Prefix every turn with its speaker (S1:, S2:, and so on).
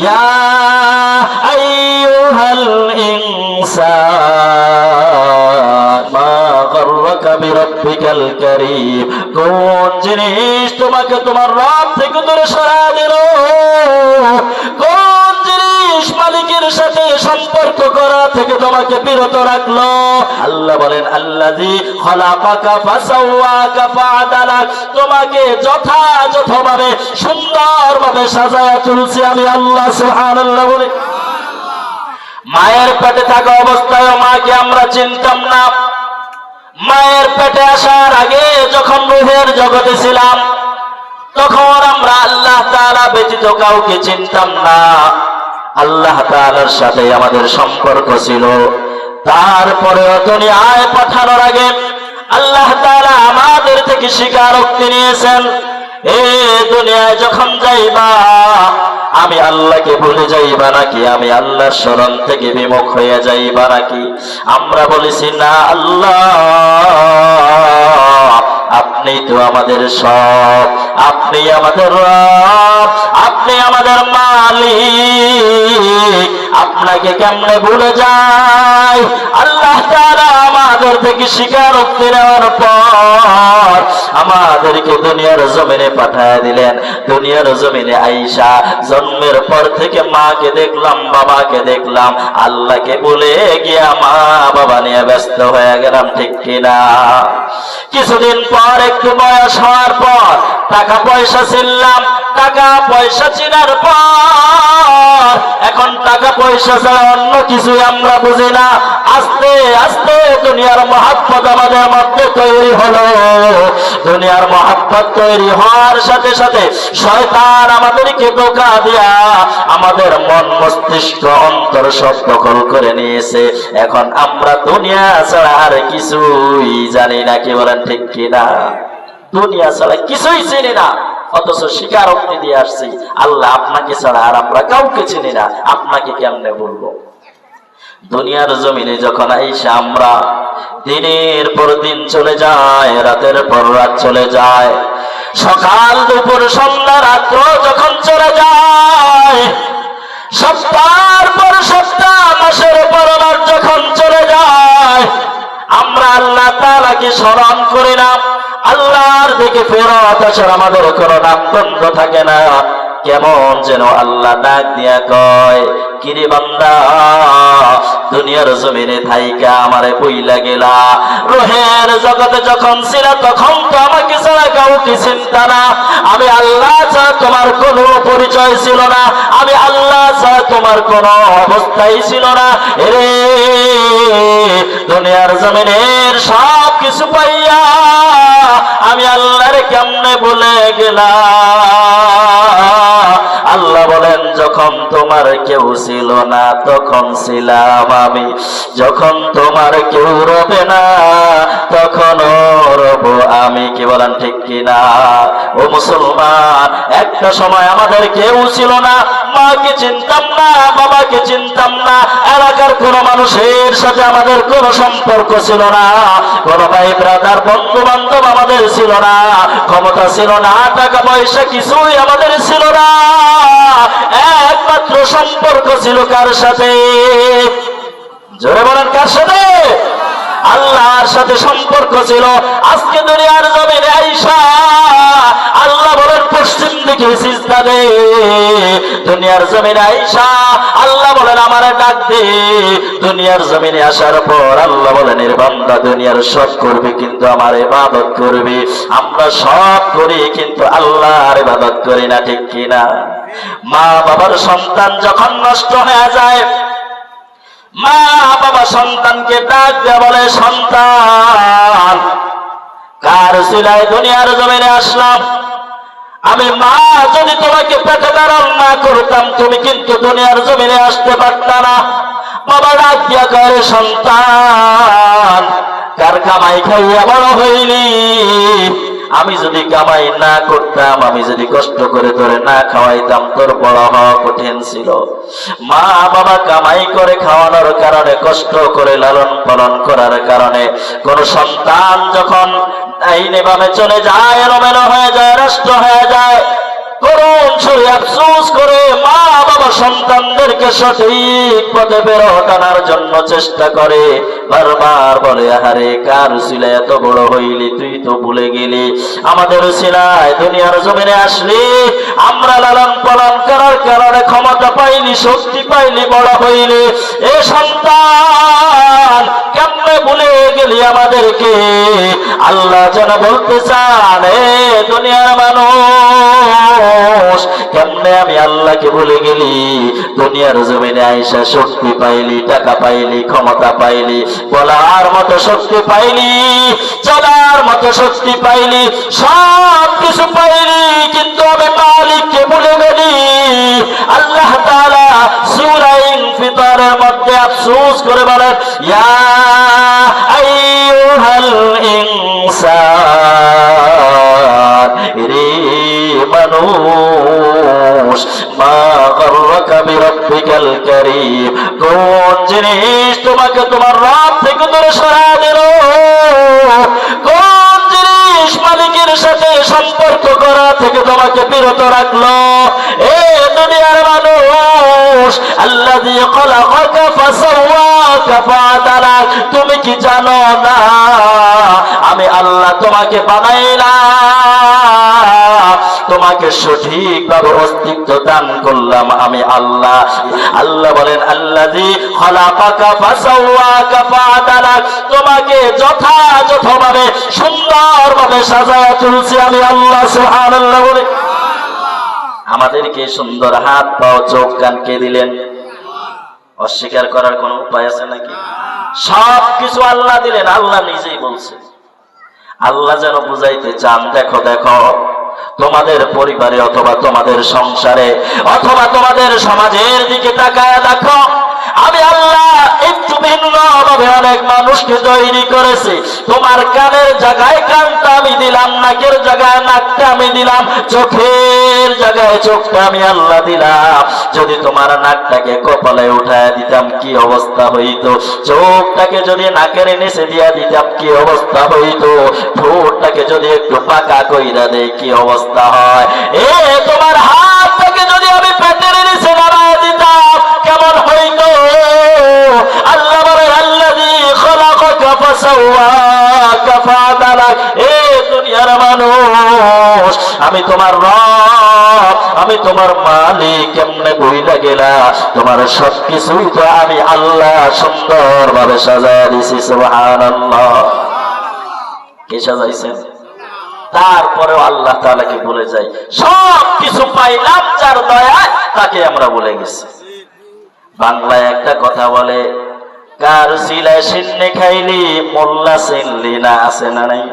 S1: ইয়া আইয়ুহাল ইনসান মা গাররাকা বিরাব্বিকাল কারীম। কোন জিনিস তোমাকে তোমার রব থেকে দূরে সরায় দিল? কোন জিনিস মালিকের সাথে সম্পর্ক করা থেকে তোমাকে বিরত রাখলো? আল্লাহ বলেন আল্লাযী খালাকাকা ফাসাওয়াকা ফাআদালাক। তোমাকে যথাযথভাবে সুন্দরভাবে সাজায়া তুলছি আমি আল্লাহ সুবহানাল্লাহ বলে। মায়ের পেটে থাকা অবস্থায় মাকে আমরা চিনতাম না। মায়ের পেটে আসার আগে যখন রূহের জগতে ছিলাম তখন আমরা আল্লাহ তাআলা ব্যতীত কাউকে চিনতাম না। আল্লাহ তাআলার সাথে আমাদের সম্পর্ক ছিল। তারপরে দুনিয়ায় পাঠানোর আগে আল্লাহ তাআলা আমাদের থেকে স্বীকারোক্তি নিয়েছেন, এই দুনিয়ায় যখন যাইবা আমি আল্লাহকে ভুলে যাইবা নাকি, আমি আল্লাহর শরণ থেকে বিমুখ হয়ে যাইবা নাকি? আমরা বলেছি না আল্লাহ আপনি তো আমাদের সব, আপনি আমাদের রব, আপনি আমাদের মালিক, আপনাকে কেমনে ভুলে যাই? আল্লাহ তাআলা আমাদের থেকে স্বীকারোক্তি নেওয়ার পর আমাদেরকে দুনিয়ার জমিনে পাঠায় দিলেন। দুনিয়ার জমিনে আইসা জন্মের পর থেকে মাকে দেখলাম, বাবাকে দেখলাম, আল্লাহকে ভুলে গিয়া মা বাবা নিয়ে ব্যস্ত হয়ে গেলাম, ঠিক কিনা? কিছুদিন পর একটু বয়স হওয়ার পর টাকা পয়সা ছিলাম, টাকা পয়সা চিনার পর এখন টাকা পয়সা ছাড়া অন্য কিছু আমরা বুঝি না। আস্তে আস্তে দুনিয়ার মহাব্বত আমাদের মধ্যে তৈরি হলো। দুনিয়ার মহাব্বত তৈরি হওয়ার সাথে সাথে শয়তান আমাদেরকে ধোঁকা দিয়া আমাদের মন মস্তিষ্ক অন্তর সব দখল করে নিয়েছে। এখন আমরা দুনিয়া ছাড়া আর কিছুই জানি না, কি বলেন ঠিক কিনা? দুনিয়া ছাড়া কিছুই চিনি না, অথচ স্বীকারোক্তি দিয়ে আসছি আল্লাহ আপনাকে ছাড়া আর আমরা কাউকে চিনি না, আপনাকে কেমনে বলবো? দুনিয়ার জমিনে যখন আইসা আমরা দিনের পর দিন চলে যায়, রাতের পর রাত চলে যায়, সকাল দুপুর সন্ধ্যা রাত্র যখন চলে যায়, সপ্তাহের পর সপ্তাহ মাসের পর মাস যখন চলে যায়, আমরা আল্লাহ তাআলাকে স্মরণ করি না। আল্লাহর দিকে ফেরত আসার আমাদের কোনো নামগন্ধ থাকে না। কেমন যেন আল্লাহ ডাক দিয়া কয়, কিরে বান্দা দুনিয়ার জমিনে থাইকা আমারে বইলা গেলা, রোহের জগতে যখন ছিল তখন তো আমাকে ছাড়া কাউকে চিন্তা না, আমি আল্লাহ ছাড়া তোমার কোনো পরিচয় ছিল না, আমি আল্লাহ ছাড়া তোমার কোনো অবস্থাই ছিল না। এরে দুনিয়ার জমিনের সব কিছু পাইয়া আমি আল্লাহরে কেমনে ভুলে গেলাম? আল্লাহ বলেন যখন তোমার কেউ ছিল না তখন ছিলাম আমি, যখন তোমার কেউ রবে না তখন রব আমি, কি বলেন ঠিক কিনা? ও মুসলমান, একটা সময় আমাদের কেউ ছিল না, মাকে চিনতাম না, বাবাকে চিনতাম না, এলাকার কোন মানুষের সাথে আমাদের কোন সম্পর্ক ছিল না, কোন ভাই ব্রাদার বন্ধু বান্ধব আমাদের ছিল না, ক্ষমতা ছিল না, টাকা পয়সা কিছুই আমাদের ছিল না। একমাত্র সম্পর্ক ছিল কার সাথে? জোরে বলেন কার সাথে? আল্লাহর সাথে সম্পর্ক ছিল। আজকে দুনিয়ার জমিনে আইসা আল্লাহ বলেন পশ্চিম দিকে সিজদা দে, দুনিয়ার জমিনে আইসা আল্লাহ বলেন আমারে ডাক দে। দুনিয়ার জমিনে আসার পর আল্লাহ বলেন এর বান্দা দুনিয়ার সব করবি কিন্তু আমার ইবাদত করবি। আমরা সব করি কিন্তু আল্লাহর ইবাদত করি না, ঠিক কিনা? মা বাবার সন্তান যখন নষ্ট হয়ে যায়, মা বাবা সন্তানকে ডাক দেয়া বলে, সন্তান কার সিলায় দুনিয়ার জমিনে আসলাম? আমি মা যদি তোমাকে পেটে ধারণ না করতাম তুমি কিন্তু দুনিয়ার জমিনে আসতে পারতা না। বাবা ডাক দিয়া করে, সন্তান কার কামাই খাইয়া বড় হইলি? আমি যদি কামাই না করতাম, আমি যদি কষ্ট করে তোরে না খাওয়াইতাম তোর বড় হওয়া কঠিন ছিল। মা বাবা কামাই করে খাওয়ানোর কারণে, কষ্ট করে লালন পালন করার কারণে কোন সন্তান যখন আইনে বামে চলে যায়, এলোমেলো হয়ে যায়, নষ্ট হয়ে যায়, করুণ সুরে আফসোস করে মা বাবা সন্তানদেরকে সঠিক পথে ফেরত জন্য চেষ্টা করে, বারবার বলে আহারে কার উসিলায় এত বড় হইলি, তুই তো ভুলে গেলি আমাদের উসিলায় দুনিয়ার জমিনে আসলি, আমরা লালন পালন করার কারণে ক্ষমতা পাইলি, শক্তি পাইলি, বড় হইলি। এ সন্তান কেমনে ভুলে গেলি আমাদেরকে? আল্লাহ যেন বলতে চান, এ দুনিয়ার মানুষ কেমনে আমি আল্লাহকে ভুলে গেলি? দুনিয়ার জমিনে আইসা শক্তি পাইলি, টাকা পাইলি, ক্ষমতা পাইলি, বলার মতো শক্তি পাইলি, চলার মতো শক্তি পাইলি, সব কিছু পাইলি, কিন্তু আমি মালিককে ভুলে গেলি। আল্লাহ তাআলা সূরা ইনফিতারের মধ্যে আফসোস করে বলেন, ইয়া আইয়ুহাল ইনসান, রে মানুষ, মা গাররাকা বিরাব্বিকাল কারীম, কোন জিনিস তোমাকে তোমার রব থেকে দূরে সরায় দিল? কোন জিনিস মালিকের সাথে সম্পর্ক করা থেকে তোমাকে বিরত রাখলো? এ দুনিয়ার মানুষ, আল্লাযী খালাকাকা ফাসাওয়াকা ফাআদালাক, তুমি কি জানো না আমি আল্লাহ তোমাকে বানাইলাম, তোমাকে সঠিকভাবে অস্তিত্ব দান করলাম আমি আল্লাহ। আল্লাহ বলেন, আল্লাযী খালাকাকা ফাসাওয়াকা ফাআদালাক, তোমাকে যথাযথভাবে সুন্দরভাবে সাজায়া তুলছি আমি আল্লাহ। সুবহানাল্লাহ বলে। আমাদেরকে সুন্দর হাত, পাও, চোখ, কান কে দিলেন? অস্বীকার করার কোন উপায় আছে নাকি? সব কিছু আল্লাহ দিলেন। আল্লাহ নিজেই বলছে, আল্লাহ যেন বুঝাইতে চান, দেখো দেখো তোমাদের পরিবারে অথবা তোমাদের সংসারে অথবা তোমাদের সমাজের দিকে তাকায় দেখো, আমি আল্লাহ একটু ভিন্নভাবে অনেক মানুষকে তৈরি করেছি। তোমার কানের জায়গায় কানটা আমি দিলাম, নাকের জায়গায় নাকটা আমি দিলাম, চোখের জায়গায় চোখটা আমি আল্লাহ দিলাম। যদি তোমার নাকটাকে কপালে উঠায় দিতাম কি অবস্থা হইতো? চোখটাকে যদি নাকের নিচে দিয়া দিতাম কি অবস্থা হইতো? ঠোঁটটাকে যদি একটু পাকা কইরা দেই কি অবস্থা হয়? এ তোমার হাতটাকে যদি আমি পেটের নিচে নামায় দিতাম কেমন হইতো? আল্লাহ বলে, আল্লাযী খালাকাকা ফাসাওয়াকা ফাআদালাক, এ দুনিয়ার মানুষ, আমি তোমার রব, আমি তোমার মালিক, কেমনে ভুইলা গেলা? তোমার সবকিছুই তো আমি আল্লাহ সুন্দরভাবে সাজায় দিছি। সুবহানাল্লাহ। কে সাজাইছেন? তারপরেও আল্লাহ তাআলাকে ভুলে যাই। সব কিছু পাইলাম যার দয়ায়, তাকে আমরা ভুলে গেছি। বাংলায় একটা কথা বলে, কার সিলায় সিন্নি খাইলি মোল্লা চিনলি না, আছে না নাই?